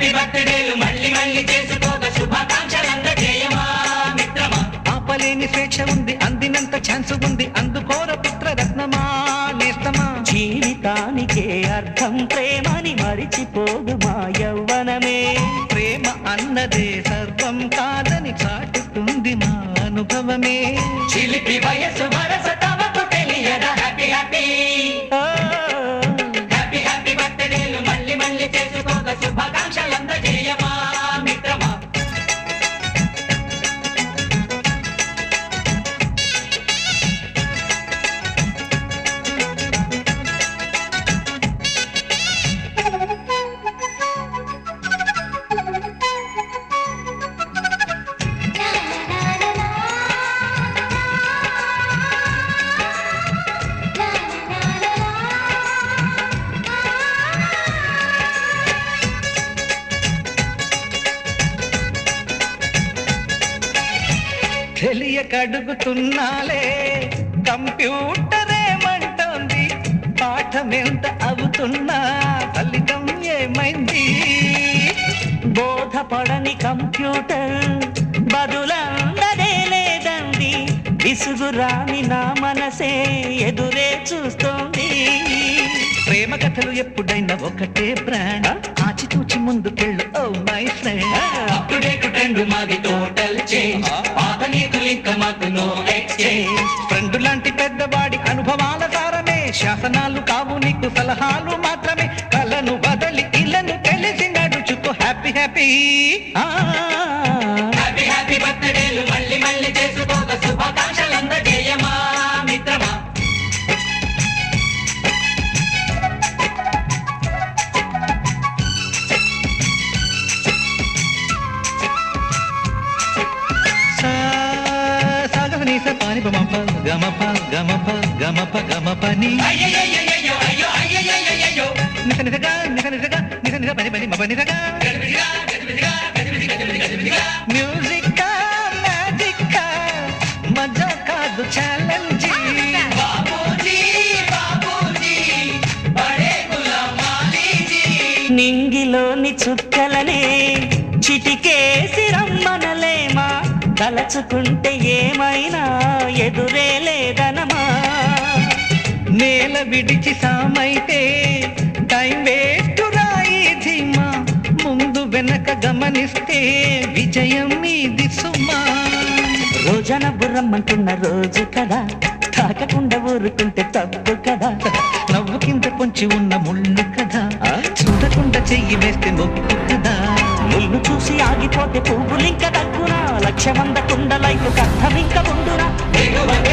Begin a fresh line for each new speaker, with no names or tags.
Happy బర్త్డేలు మళ్ళీ మళ్ళీ చేసుకోక శుభాకాంక్షలందజేయమా మిత్రమా.
ఆపలేని స్వేచ్ఛ ఉంది, అందినంత ఛాన్స్ ఉంది, అందుకోర పుత్రరత్నమా నేస్తమా.
జీవితానికే అర్థం ప్రేమని మరిచిపోదు మా యవ్వనమే.
ప్రేమ అన్నదే సర్వం కాదని చాటుతుంది మా అనుభవమే.
చిలిపి వయసు వరస తమకు తెలియదా హ్యాపీ హ్యాపీ హ్యాపీ హ్యాపీ బర్త్డేలు మళ్ళీ మళ్ళీ చేసుకోక శుభాకాంక్షలందజేయమా మిత్రమా.
తెలియకడుగుతున్నాలే కంప్యూటర్ ఏమంటోంది, పాఠమెంత అవుతున్నా ఫలితం ఏమైంది.
బోధపడని కంప్యూటర్ బదులందదే లేదండి. విసుగురాని నా మనసే ఎదురే చూస్తోంది.
ప్రేమ కథలు ఎప్పుడైనా ఒకటే బ్రాండ్, ఆచితూచి ముందుకెళ్ళు oh my friend.
Up to date trend మాది టోటల్ చేంజ్, పాత నీతులు ఇంకా మాకు నో ఎక్స్చేంజ్.
ఫ్రెండ్ లాంటి పెద్దవాడి అనుభవాల సారమే, శాసనాలు కావు నీకు సలహాలు మాత్రమే. కలను బదలి ఇళ్ళను తెలిసి నడుచుకో హ్యాపీ హ్యాపీ.
హ్యాపీ హ్యాపీ బర్త్డేలు మళ్ళీ మళ్ళీ చేసుకోక శుభాకాంక్షలందజేయమా మిత్రమా.
సాగనీస పాని బమప గమప గమప గమప గమపని
అయ్యయ్యయ్యయ్యో అయ్యో అయ్యయ్యయ్యయ్యో
నిస నిసగా నిస నిసగా నిస నిస పని పని మప నిసగా.
గజిబిజిగా గజిబిజిగా గజిబిజి గజిబిజి గజిబిజిగా.
మ్యూజిక్ మ్యాజిక్ మజా కాదు ఛాలెంజ్.
బాబూజీ బాబూజీ బడే గులాం మాలీజీ.
నింగిలోని చుక్కలనే చిటికేసి రమ్మనలేమా, తలచుకుంటే ఏమైనా ఎదురే లేదనమా.
నేల విడిచి సామైతే టైం వేస్ట్ రాయి ధీమా, ముందు వెనక గమనిస్తే విజయం మీది సుమా.
రోజన బుర్రమ్మంటున్న రోజు కదా, తాకకుండా ఊరుకుంటే తప్పు కదా.
నవ్వు కింద పొంచి ఉన్న ముళ్ళు కదా, చూడకుండా చెయ్యి వేస్తే మొక్కు కదా.
ముళ్ళు చూసి ఆగిపోతే పువ్వులింక దక్కునా, లక్ష్యమందకుండా లైఫ్ అర్థం ఇంక ఉండునా.
దిగువన